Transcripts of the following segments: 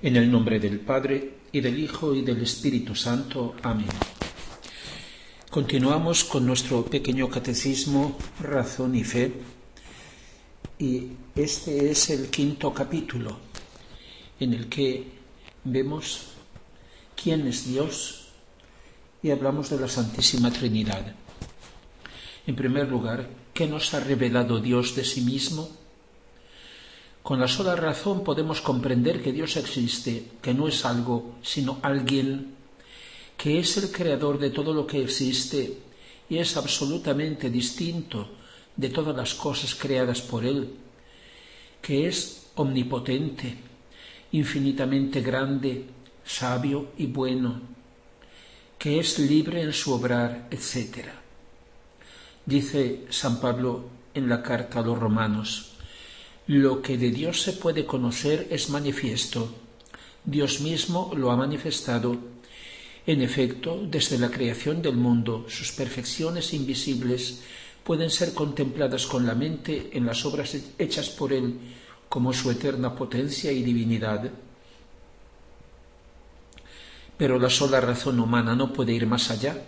En el nombre del Padre, y del Hijo, y del Espíritu Santo. Amén. Continuamos con nuestro pequeño catecismo, Razón y Fe, y este es el 5º capítulo, en el que vemos quién es Dios y hablamos de la Santísima Trinidad. En primer lugar, ¿qué nos ha revelado Dios de sí mismo? Con la sola razón podemos comprender que Dios existe, que no es algo, sino alguien, que es el creador de todo lo que existe y es absolutamente distinto de todas las cosas creadas por Él, que es omnipotente, infinitamente grande, sabio y bueno, que es libre en su obrar, etc. Dice San Pablo en la carta a los Romanos: lo que de Dios se puede conocer es manifiesto. Dios mismo lo ha manifestado. En efecto, desde la creación del mundo, sus perfecciones invisibles pueden ser contempladas con la mente en las obras hechas por Él, como su eterna potencia y divinidad. Pero la sola razón humana no puede ir más allá.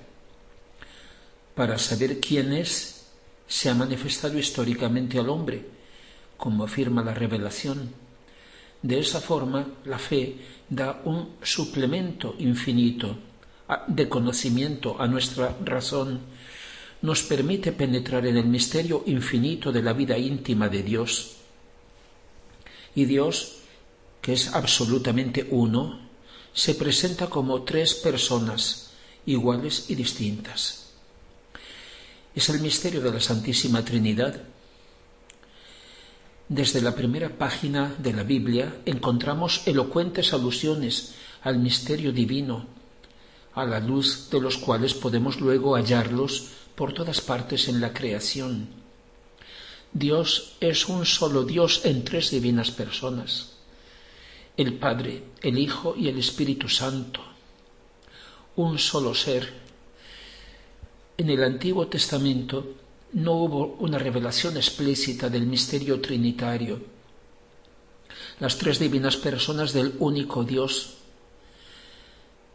Para saber quién es, se ha manifestado históricamente al hombre, como afirma la revelación. De esa forma, la fe da un suplemento infinito de conocimiento a nuestra razón, nos permite penetrar en el misterio infinito de la vida íntima de Dios. Y Dios, que es absolutamente uno, se presenta como 3 personas, iguales y distintas. Es el misterio de la Santísima Trinidad. Desde la primera página de la Biblia encontramos elocuentes alusiones al misterio divino, a la luz de los cuales podemos luego hallarlos por todas partes en la creación. Dios es un solo Dios en 3 divinas personas: el Padre, el Hijo y el Espíritu Santo. Un solo ser. En el Antiguo Testamento no hubo una revelación explícita del misterio trinitario. Las 3 divinas personas del único Dios.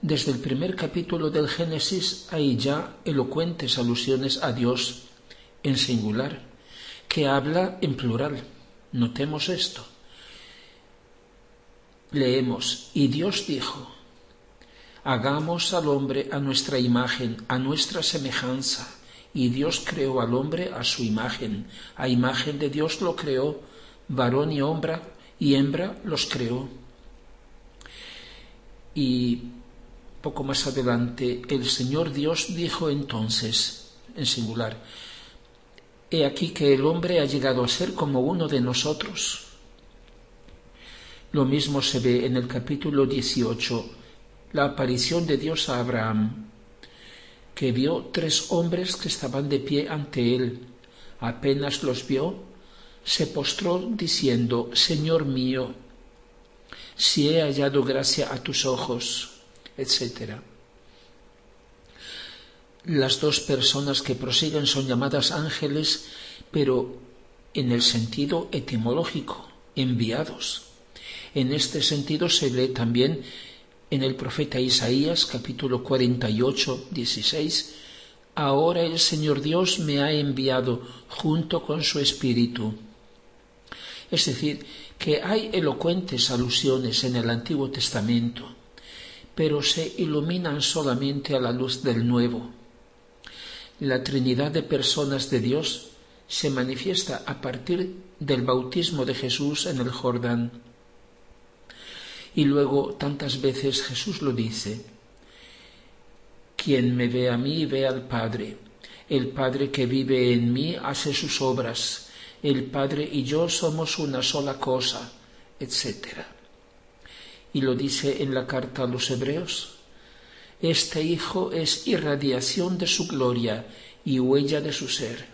Desde el primer capítulo del Génesis hay ya elocuentes alusiones a Dios en singular, que habla en plural. Notemos esto. Leemos: y Dios dijo: hagamos al hombre a nuestra imagen, a nuestra semejanza. Y Dios creó al hombre a su imagen, a imagen de Dios lo creó, varón y hembra los creó. Y poco más adelante, el Señor Dios dijo entonces, en singular: he aquí que el hombre ha llegado a ser como uno de nosotros. Lo mismo se ve en el capítulo 18, la aparición de Dios a Abraham, que vio 3 hombres que estaban de pie ante él. Apenas los vio, se postró diciendo: Señor mío, si he hallado gracia a tus ojos, etc. Las 2 personas que prosiguen son llamadas ángeles, pero en el sentido etimológico, enviados. En este sentido se lee también en el profeta Isaías, capítulo 48, 16, ahora el Señor Dios me ha enviado junto con su Espíritu. Es decir, que hay elocuentes alusiones en el Antiguo Testamento, pero se iluminan solamente a la luz del Nuevo. La Trinidad de personas de Dios se manifiesta a partir del bautismo de Jesús en el Jordán. Y luego tantas veces Jesús lo dice: quien me ve a mí ve al Padre. El Padre que vive en mí hace sus obras. El Padre y yo somos una sola cosa, etc. Y lo dice en la carta a los Hebreos: este Hijo es irradiación de su gloria y huella de su ser.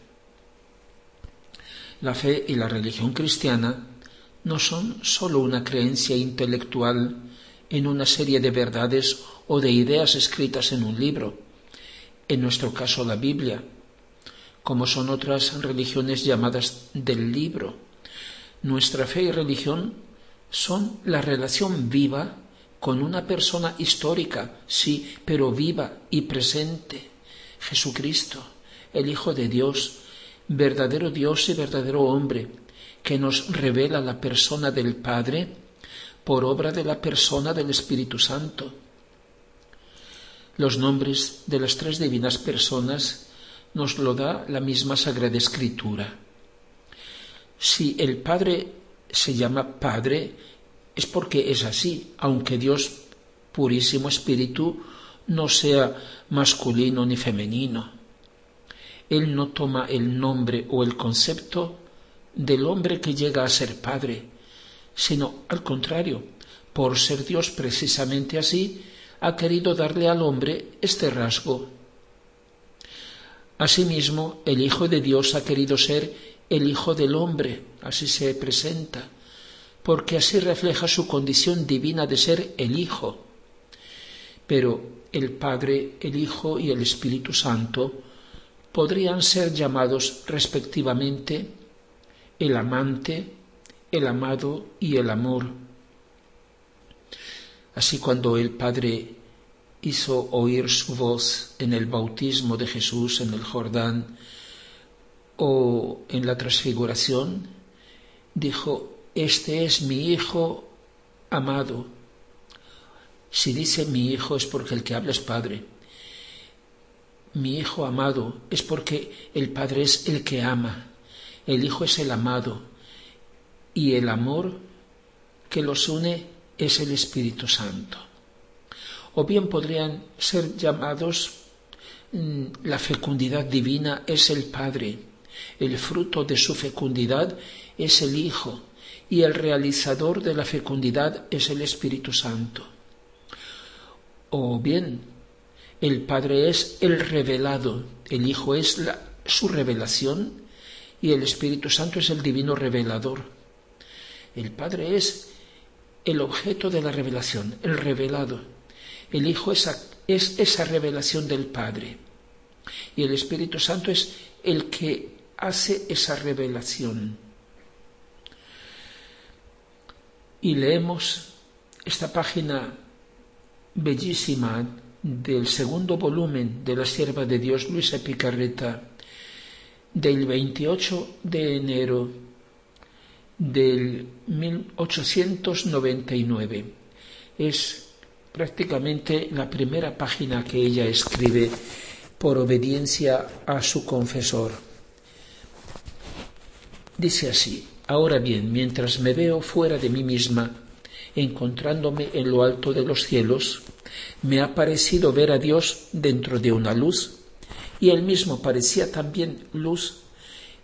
La fe y la religión cristiana no son sólo una creencia intelectual en una serie de verdades o de ideas escritas en un libro, en nuestro caso la Biblia, como son otras religiones llamadas del libro. Nuestra fe y religión son la relación viva con una persona histórica, sí, pero viva y presente, Jesucristo, el Hijo de Dios y verdadero hombre, que nos revela la persona del Padre por obra de la persona del Espíritu Santo. Los nombres de las tres divinas personas nos lo da la misma Sagrada Escritura. Si el Padre se llama Padre, es porque es así, aunque Dios, purísimo Espíritu, no sea masculino ni femenino. Él no toma el nombre o el concepto del hombre que llega a ser Padre, sino al contrario, por ser Dios precisamente así, ha querido darle al hombre este rasgo. Asimismo, el Hijo de Dios ha querido ser el Hijo del hombre, así se presenta, porque así refleja su condición divina de ser el Hijo. Pero el Padre, el Hijo y el Espíritu Santo podrían ser llamados respectivamente el amante, el amado y el amor. Así, cuando el Padre hizo oír su voz en el bautismo de Jesús en el Jordán o en la transfiguración, dijo: este es mi Hijo amado. Si dice mi Hijo es porque el que habla es Padre. Mi Hijo amado es porque el Padre es el que ama, el Hijo es el amado, y el amor que los une es el Espíritu Santo. O bien podrían ser llamados la fecundidad divina es el Padre, el fruto de su fecundidad es el Hijo, y el realizador de la fecundidad es el Espíritu Santo. O bien, el Padre es el revelado, el Hijo es su revelación y el Espíritu Santo es el divino revelador. El Padre es el objeto de la revelación, el revelado. El Hijo es esa revelación del Padre y el Espíritu Santo es el que hace esa revelación. Y leemos esta página bellísima del segundo volumen de la Sierva de Dios Luisa Picarreta, del 28 de enero del 1899. Es prácticamente la primera página que ella escribe por obediencia a su confesor. Dice así: ahora bien, mientras me veo fuera de mí misma, encontrándome en lo alto de los cielos, me ha parecido ver a Dios dentro de una luz, y Él mismo parecía también luz,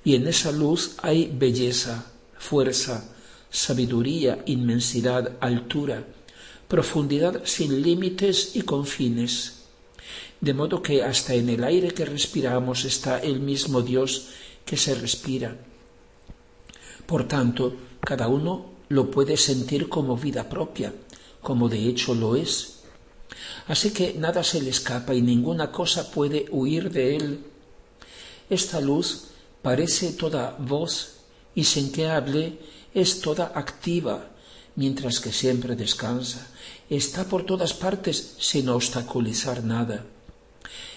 y en esa luz hay belleza, fuerza, sabiduría, inmensidad, altura, profundidad sin límites y confines, de modo que hasta en el aire que respiramos está el mismo Dios que se respira. Por tanto, cada uno lo puede sentir como vida propia, como de hecho lo es. Así que nada se le escapa y ninguna cosa puede huir de él. Esta luz parece toda voz y sin que hable es toda activa, mientras que siempre descansa. Está por todas partes sin obstaculizar nada.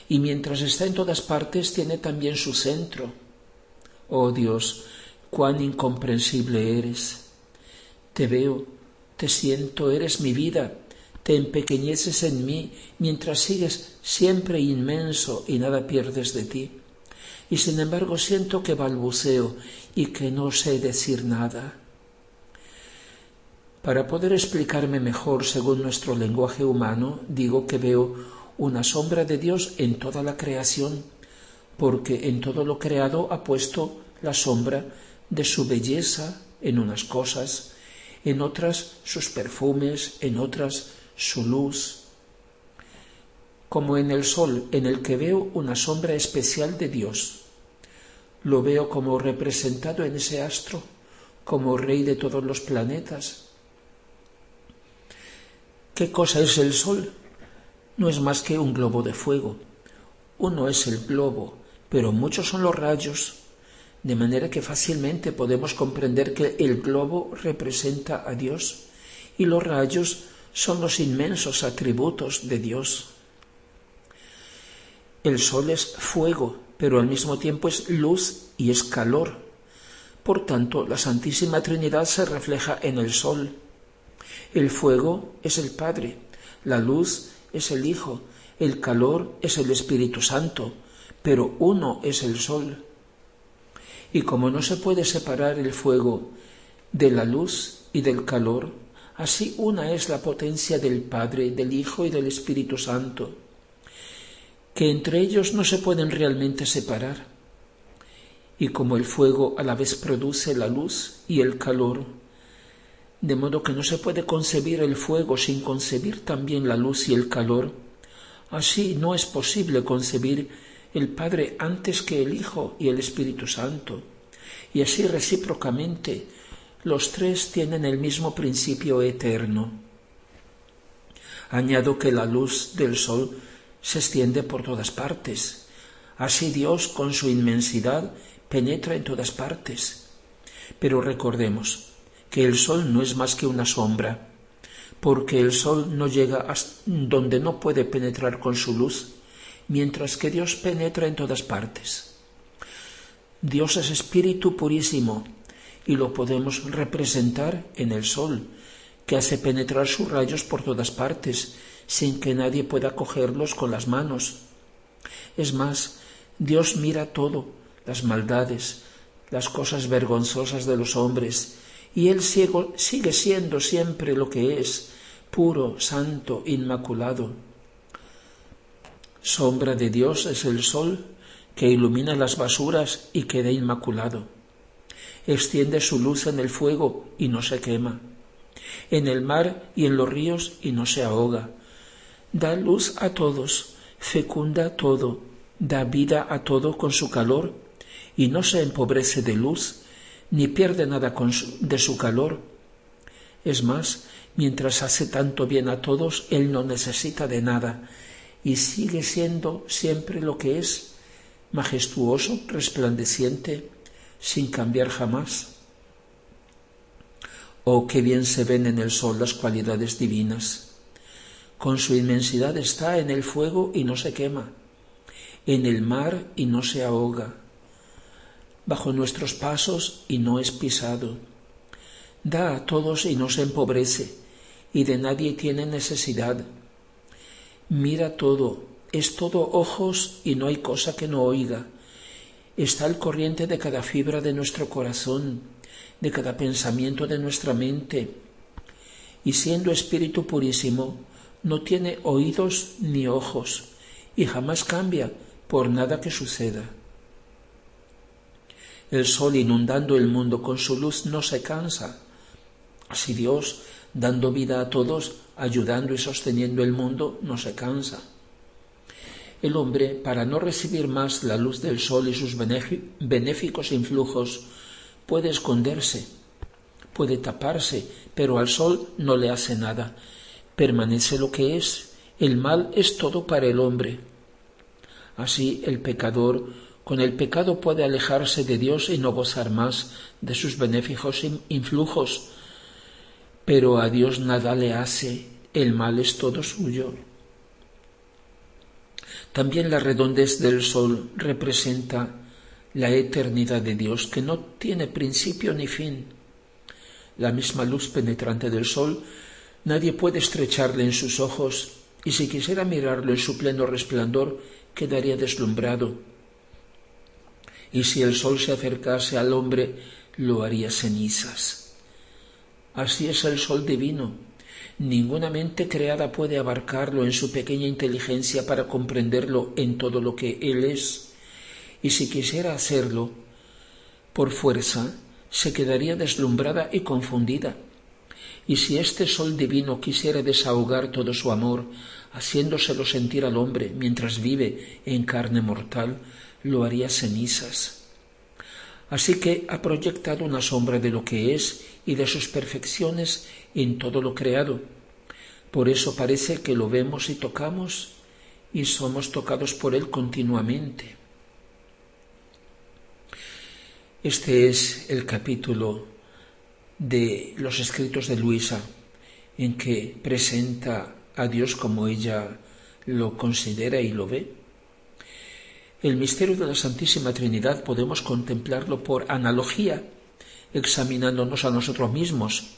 Y mientras está en todas partes tiene también su centro. Oh Dios, cuán incomprensible eres. Te veo, te siento, eres mi vida, te empequeñeces en mí mientras sigues siempre inmenso y nada pierdes de ti. Y sin embargo siento que balbuceo y que no sé decir nada. Para poder explicarme mejor según nuestro lenguaje humano, digo que veo una sombra de Dios en toda la creación, porque en todo lo creado ha puesto la sombra de su belleza en unas cosas, en otras sus perfumes, en otras su luz, como en el sol, en el que veo una sombra especial de Dios. Lo veo como representado en ese astro, como rey de todos los planetas. ¿Qué cosa es el sol? No es más que un globo de fuego. Uno es el globo, pero muchos son los rayos. de manera que fácilmente podemos comprender que el globo representa a Dios y los rayos son los inmensos atributos de Dios. El sol es fuego, pero al mismo tiempo es luz y es calor. Por tanto, la Santísima Trinidad se refleja en el sol. El fuego es el Padre, la luz es el Hijo, el calor es el Espíritu Santo, pero uno es el sol. Y como no se puede separar el fuego de la luz y del calor, así una es la potencia del Padre, del Hijo y del Espíritu Santo, que entre ellos no se pueden realmente separar. Y como el fuego a la vez produce la luz y el calor, de modo que no se puede concebir el fuego sin concebir también la luz y el calor, así no es posible concebir el Padre antes que el Hijo y el Espíritu Santo, y así recíprocamente los tres tienen el mismo principio eterno. Añado que la luz del sol se extiende por todas partes. Así Dios, con su inmensidad, penetra en todas partes. Pero recordemos que el sol no es más que una sombra, porque el sol no llega hasta donde no puede penetrar con su luz, mientras que Dios penetra en todas partes. Dios es espíritu purísimo y lo podemos representar en el sol, que hace penetrar sus rayos por todas partes, sin que nadie pueda cogerlos con las manos. Es más, Dios mira todo, las maldades, las cosas vergonzosas de los hombres, y Él sigue siendo siempre lo que es, puro, santo, inmaculado. Sombra de Dios es el sol, que ilumina las basuras y queda inmaculado. Extiende su luz en el fuego y no se quema, en el mar y en los ríos y no se ahoga. Da luz a todos, fecunda todo, da vida a todo con su calor y no se empobrece de luz, ni pierde nada de su calor. Es más, mientras hace tanto bien a todos, Él no necesita de nada y sigue siendo siempre lo que es, majestuoso, resplandeciente, sin cambiar jamás. Oh, qué bien se ven en el sol las cualidades divinas. Con su inmensidad está en el fuego y no se quema, en el mar y no se ahoga, bajo nuestros pasos y no es pisado. Da a todos y no se empobrece, y de nadie tiene necesidad. Mira todo, es todo ojos y no hay cosa que no oiga. Está al corriente de cada fibra de nuestro corazón, de cada pensamiento de nuestra mente, y siendo espíritu purísimo, no tiene oídos ni ojos, y jamás cambia por nada que suceda. El sol inundando el mundo con su luz no se cansa. Así Dios, dando vida a todos, ayudando y sosteniendo el mundo, no se cansa. El hombre, para no recibir más la luz del sol y sus benéficos influjos, puede esconderse, puede taparse, pero al sol no le hace nada. Permanece lo que es. El mal es todo para el hombre. Así el pecador, con el pecado puede alejarse de Dios y no gozar más de sus benéficos influjos, pero a Dios nada le hace, el mal es todo suyo. También la redondez del sol representa la eternidad de Dios, que no tiene principio ni fin. La misma luz penetrante del sol, nadie puede estrecharle en sus ojos, y si quisiera mirarlo en su pleno resplandor, quedaría deslumbrado. Y si el sol se acercase al hombre, lo haría cenizas. Así es el sol divino. Ninguna mente creada puede abarcarlo en su pequeña inteligencia para comprenderlo en todo lo que Él es. Y si quisiera hacerlo, por fuerza, se quedaría deslumbrada y confundida. Y si este sol divino quisiera desahogar todo su amor, haciéndoselo sentir al hombre mientras vive en carne mortal, lo haría cenizas. Así que ha proyectado una sombra de lo que es y de sus perfecciones en todo lo creado. Por eso parece que lo vemos y tocamos y somos tocados por Él continuamente. Este es el capítulo de los escritos de Luisa, en que presenta a Dios como ella lo considera y lo ve. El misterio de la Santísima Trinidad podemos contemplarlo por analogía, examinándonos a nosotros mismos,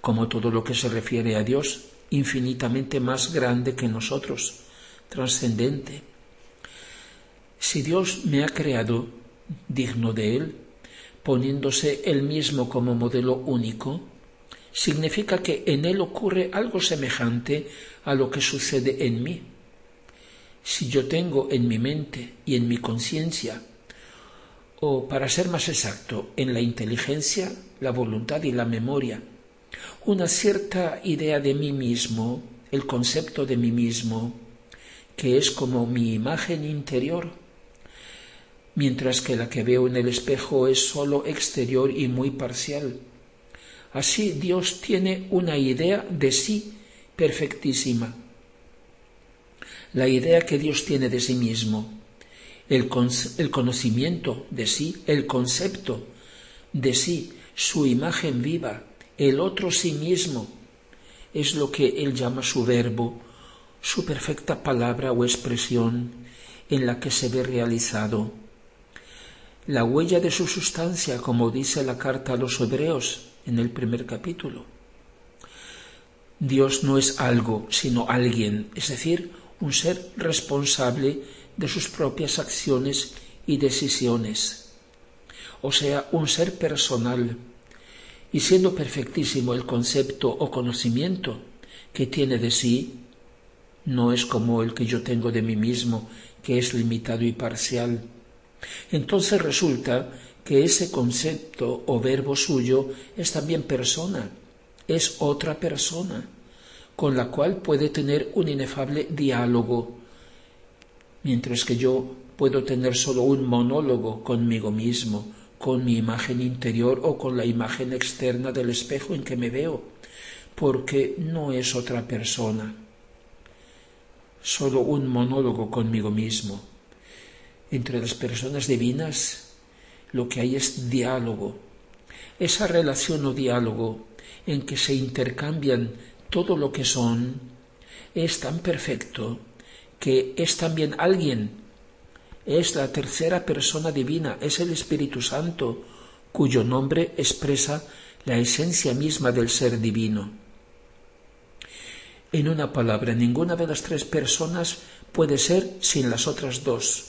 como todo lo que se refiere a Dios, infinitamente más grande que nosotros, trascendente. Si Dios me ha creado digno de Él, poniéndose Él mismo como modelo único, significa que en Él ocurre algo semejante a lo que sucede en mí. Si yo tengo en mi mente y en mi conciencia, o para ser más exacto, en la inteligencia, la voluntad y la memoria, una cierta idea de mí mismo, el concepto de mí mismo, que es como mi imagen interior, mientras que la que veo en el espejo es sólo exterior y muy parcial. Así Dios tiene una idea de sí perfectísima. La idea que Dios tiene de sí mismo, el conocimiento de sí, el concepto de sí, su imagen viva, el otro sí mismo, es lo que Él llama su verbo, su perfecta palabra o expresión en la que se ve realizado. La huella de su sustancia, como dice la carta a los Hebreos en el primer capítulo. Dios no es algo, sino alguien, es decir, un ser responsable de sus propias acciones y decisiones, o sea, un ser personal, y siendo perfectísimo el concepto o conocimiento que tiene de sí, no es como el que yo tengo de mí mismo, que es limitado y parcial. Entonces resulta que ese concepto o verbo suyo es también persona, es otra persona, con la cual puede tener un inefable diálogo, mientras que yo puedo tener solo un monólogo conmigo mismo, con mi imagen interior o con la imagen externa del espejo en que me veo, porque no es otra persona, solo un monólogo conmigo mismo. Entre las personas divinas lo que hay es diálogo, esa relación o diálogo en que se intercambian todo lo que son, es tan perfecto que es también alguien, es la tercera persona divina, es el Espíritu Santo, cuyo nombre expresa la esencia misma del ser divino. En una palabra, ninguna de las tres personas puede ser sin las otras dos.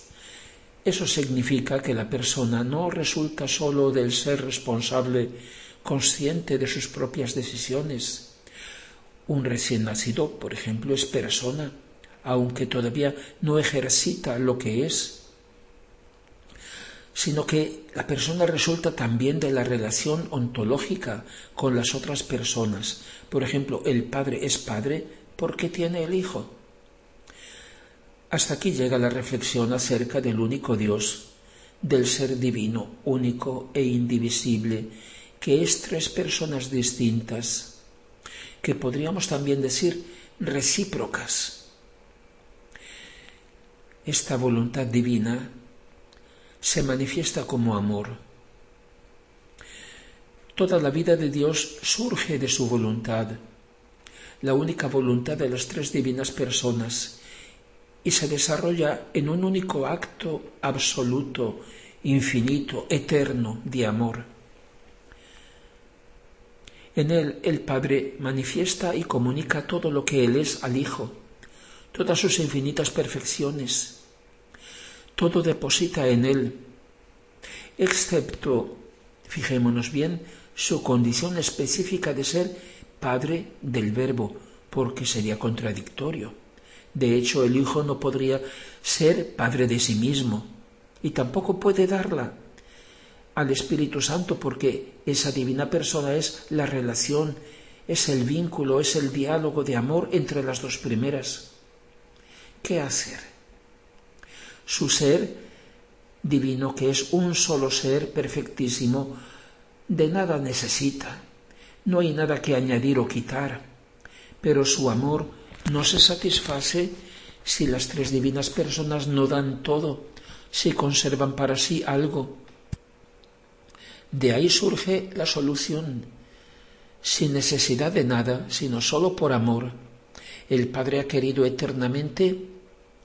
Eso significa que la persona no resulta sólo del ser responsable, consciente de sus propias decisiones. Un recién nacido, por ejemplo, es persona, aunque todavía no ejercita lo que es, sino que la persona resulta también de la relación ontológica con las otras personas. Por ejemplo, el padre es padre porque tiene el hijo. Hasta aquí llega la reflexión acerca del único Dios, del ser divino, único e indivisible, que es tres personas distintas, que podríamos también decir recíprocas. Esta voluntad divina se manifiesta como amor. Toda la vida de Dios surge de su voluntad, la única voluntad de las tres divinas personas, y se desarrolla en un único acto absoluto, infinito, eterno de amor. En él el Padre manifiesta y comunica todo lo que Él es al Hijo, todas sus infinitas perfecciones. Todo deposita en Él, excepto, fijémonos bien, su condición específica de ser Padre del Verbo, porque sería contradictorio. De hecho, el Hijo no podría ser Padre de sí mismo, y tampoco puede darla al Espíritu Santo, porque esa divina persona es la relación, es el vínculo, es el diálogo de amor entre las dos primeras. ¿Qué hacer? Su ser divino, que es un solo ser perfectísimo, de nada necesita, no hay nada que añadir o quitar, pero su amor no se satisface si las tres divinas personas no dan todo, si conservan para sí algo. De ahí surge la solución. Sin necesidad de nada, sino solo por amor, el Padre ha querido eternamente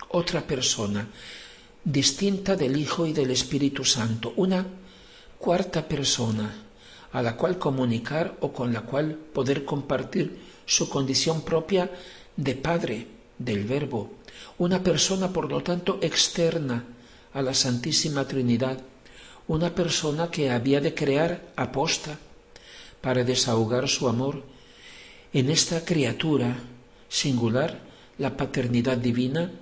otra persona, distinta del Hijo y del Espíritu Santo, una cuarta persona, a la cual comunicar o con la cual poder compartir su condición propia de Padre, del Verbo, una persona por lo tanto externa a la Santísima Trinidad, una persona que había de crear aposta para desahogar su amor en esta criatura singular, la paternidad divina.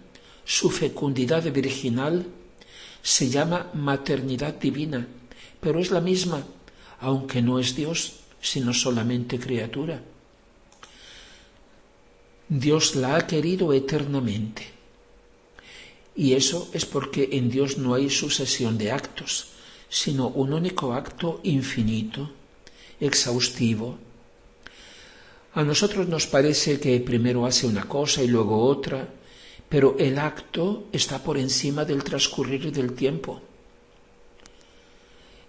Su fecundidad virginal se llama maternidad divina, pero es la misma, aunque no es Dios, sino solamente criatura. Dios la ha querido eternamente, y eso es porque en Dios no hay sucesión de actos, sino un único acto infinito, exhaustivo. A nosotros nos parece que primero hace una cosa y luego otra, pero el acto está por encima del transcurrir del tiempo.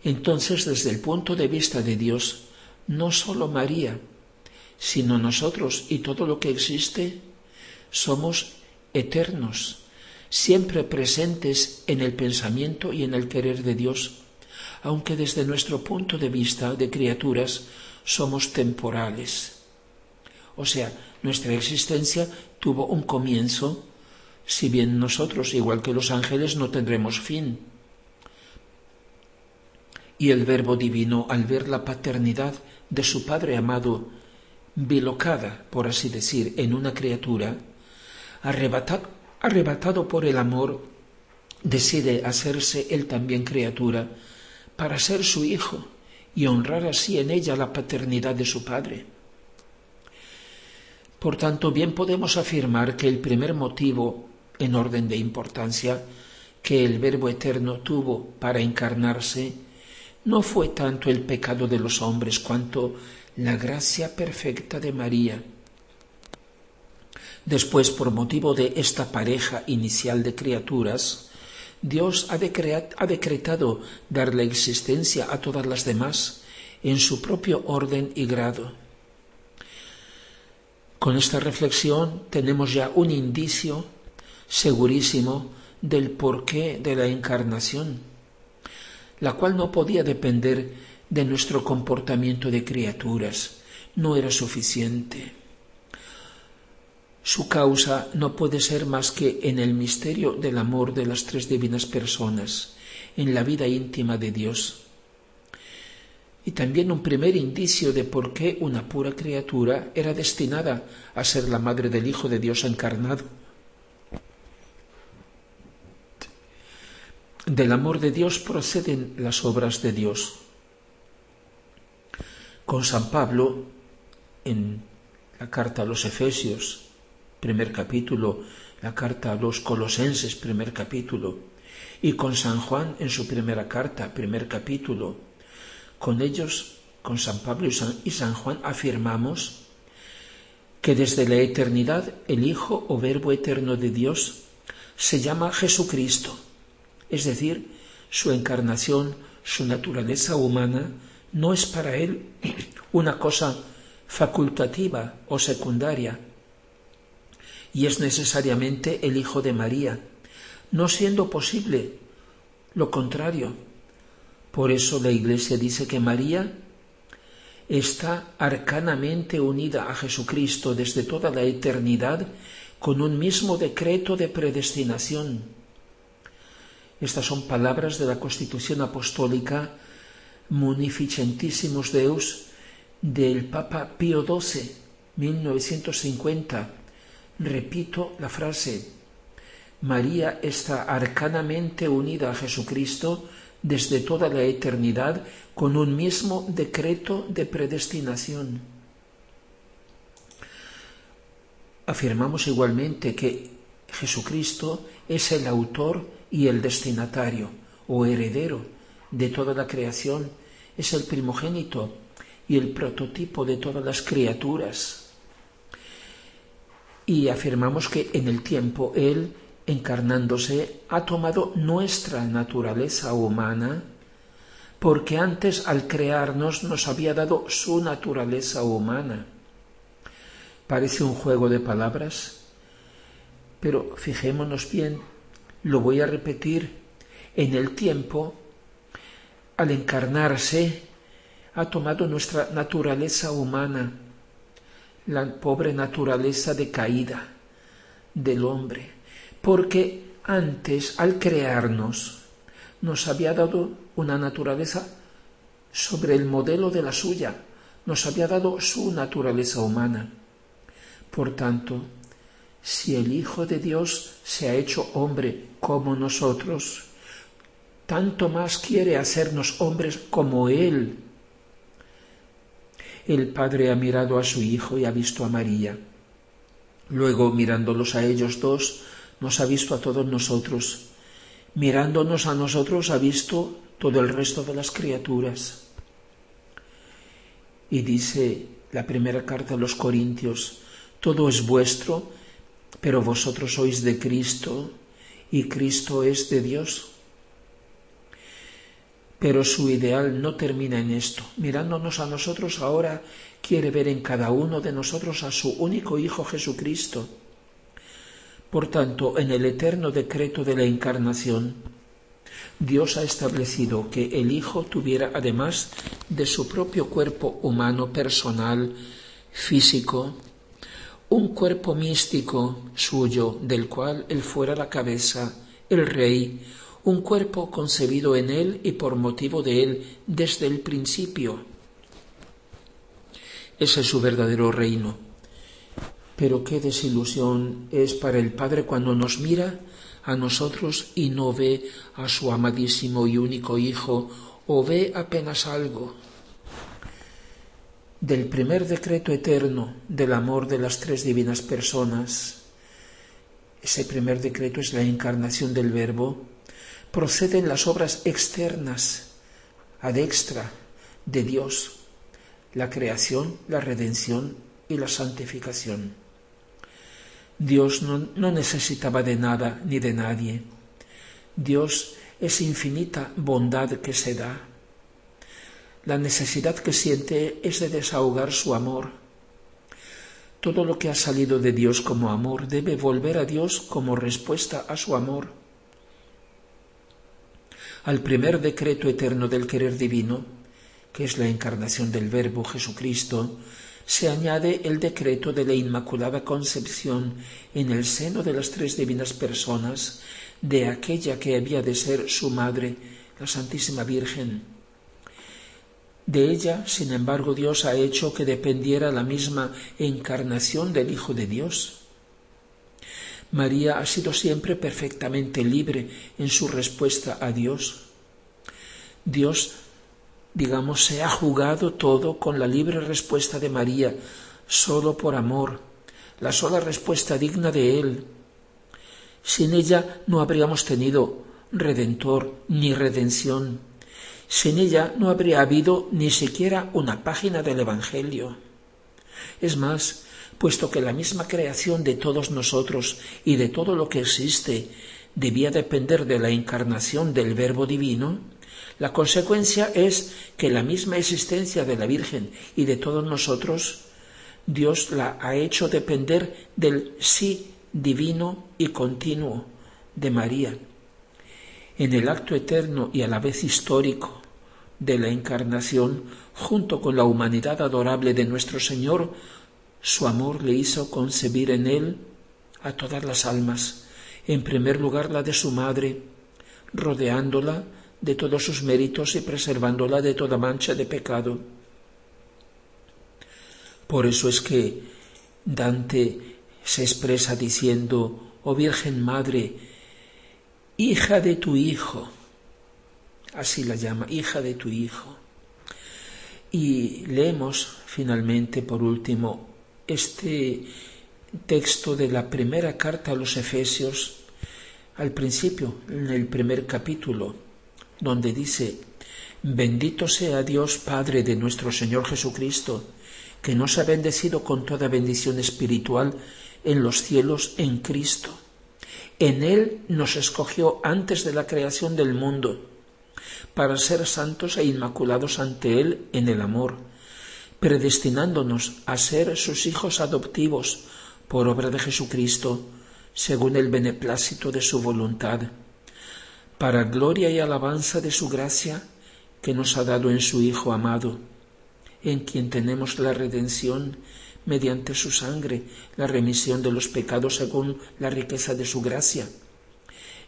Entonces, desde el punto de vista de Dios, no solo María, sino nosotros y todo lo que existe, somos eternos, siempre presentes en el pensamiento y en el querer de Dios, aunque desde nuestro punto de vista de criaturas somos temporales. O sea, nuestra existencia tuvo un comienzo, si bien nosotros, igual que los ángeles, no tendremos fin. Y el Verbo divino, al ver la paternidad de su Padre amado, bilocada, por así decir, en una criatura, arrebatado por el amor, decide hacerse él también criatura para ser su hijo y honrar así en ella la paternidad de su Padre. Por tanto, bien podemos afirmar que el primer motivo, en orden de importancia, que el Verbo eterno tuvo para encarnarse, no fue tanto el pecado de los hombres cuanto la gracia perfecta de María. Después, por motivo de esta pareja inicial de criaturas, Dios ha decretado dar la existencia a todas las demás en su propio orden y grado. Con esta reflexión tenemos ya un indicio segurísimo del porqué de la encarnación, la cual no podía depender de nuestro comportamiento de criaturas, no era suficiente. Su causa no puede ser más que en el misterio del amor de las tres divinas personas, en la vida íntima de Dios. Y también un primer indicio de por qué una pura criatura era destinada a ser la madre del Hijo de Dios encarnado. Del amor de Dios proceden las obras de Dios. Con San Pablo, en la carta a los Efesios, primer capítulo, la carta a los Colosenses, primer capítulo, y con San Juan en su primera carta, primer capítulo, con ellos, con San Pablo y San Juan, afirmamos que desde la eternidad el Hijo o Verbo eterno de Dios se llama Jesucristo, es decir, su encarnación, su naturaleza humana, no es para él una cosa facultativa o secundaria, y es necesariamente el Hijo de María, no siendo posible lo contrario. Por eso la Iglesia dice que María está arcanamente unida a Jesucristo desde toda la eternidad con un mismo decreto de predestinación. Estas son palabras de la Constitución Apostólica Munificentissimus Deus del Papa Pío XII, 1950. Repito la frase: María está arcanamente unida a Jesucristo desde toda la eternidad con un mismo decreto de predestinación. Afirmamos igualmente que Jesucristo es el autor y el destinatario o heredero de toda la creación, es el primogénito y el prototipo de todas las criaturas. Y afirmamos que en el tiempo Él, encarnándose, ha tomado nuestra naturaleza humana porque antes al crearnos nos había dado su naturaleza humana. Parece un juego de palabras, pero fijémonos bien, lo voy a repetir, en el tiempo, al encarnarse, ha tomado nuestra naturaleza humana, la pobre naturaleza decaída del hombre, porque antes, al crearnos, nos había dado una naturaleza sobre el modelo de la suya, nos había dado su naturaleza humana. Por tanto, si el Hijo de Dios se ha hecho hombre como nosotros, tanto más quiere hacernos hombres como Él. El Padre ha mirado a su Hijo y ha visto a María. Luego, mirándolos a ellos dos, nos ha visto a todos nosotros. Mirándonos a nosotros, ha visto todo el resto de las criaturas. Y dice la primera carta a los Corintios: todo es vuestro, pero vosotros sois de Cristo, y Cristo es de Dios. Pero su ideal no termina en esto. Mirándonos a nosotros ahora, quiere ver en cada uno de nosotros a su único Hijo Jesucristo. Por tanto, en el eterno decreto de la encarnación, Dios ha establecido que el Hijo tuviera, además de su propio cuerpo humano, personal, físico, un cuerpo místico suyo, del cual Él fuera la cabeza, el Rey, un cuerpo concebido en Él y por motivo de Él desde el principio. Ese es su verdadero reino. Pero qué desilusión es para el Padre cuando nos mira a nosotros y no ve a su amadísimo y único Hijo, o ve apenas algo. Del primer decreto eterno del amor de las tres divinas personas, ese primer decreto es la encarnación del Verbo, proceden las obras externas, ad extra, de Dios, la creación, la redención y la santificación. Dios no necesitaba de nada ni de nadie. Dios es infinita bondad que se da. La necesidad que siente es de desahogar su amor. Todo lo que ha salido de Dios como amor debe volver a Dios como respuesta a su amor. Al primer decreto eterno del querer divino, que es la encarnación del Verbo Jesucristo, se añade el decreto de la Inmaculada Concepción en el seno de las tres divinas personas de aquella que había de ser su madre, la Santísima Virgen. De ella, sin embargo, Dios ha hecho que dependiera la misma encarnación del Hijo de Dios. María ha sido siempre perfectamente libre en su respuesta a Dios. Dios, se ha jugado todo con la libre respuesta de María, solo por amor, la sola respuesta digna de Él. Sin ella no habríamos tenido Redentor ni redención. Sin ella no habría habido ni siquiera una página del Evangelio. Es más, puesto que la misma creación de todos nosotros y de todo lo que existe debía depender de la encarnación del Verbo Divino, la consecuencia es que la misma existencia de la Virgen y de todos nosotros, Dios la ha hecho depender del sí divino y continuo de María. En el acto eterno y a la vez histórico de la encarnación, junto con la humanidad adorable de nuestro Señor, su amor le hizo concebir en Él a todas las almas, en primer lugar la de su madre, rodeándola de todos sus méritos y preservándola de toda mancha de pecado. Por eso es que Dante se expresa diciendo: «Oh Virgen Madre, hija de tu Hijo», así la llama, hija de tu Hijo. Y leemos finalmente, por último, este texto de la primera carta a los Efesios, al principio, en el primer capítulo, donde dice: «Bendito sea Dios Padre de nuestro Señor Jesucristo, que nos ha bendecido con toda bendición espiritual en los cielos en Cristo. En Él nos escogió antes de la creación del mundo, para ser santos e inmaculados ante Él en el amor, predestinándonos a ser sus hijos adoptivos por obra de Jesucristo, según el beneplácito de su voluntad, para gloria y alabanza de su gracia que nos ha dado en su Hijo amado, en quien tenemos la redención mediante su sangre, la remisión de los pecados según la riqueza de su gracia.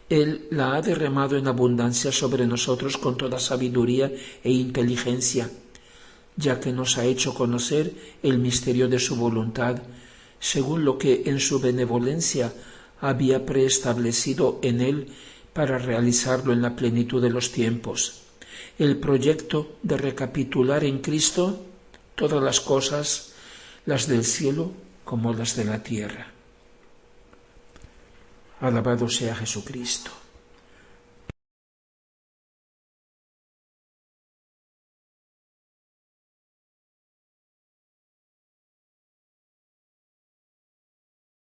Él la ha derramado en abundancia sobre nosotros con toda sabiduría e inteligencia, ya que nos ha hecho conocer el misterio de su voluntad, según lo que en su benevolencia había preestablecido en Él para realizarlo en la plenitud de los tiempos. El proyecto de recapitular en Cristo todas las cosas, las del cielo como las de la tierra. Alabado sea Jesucristo.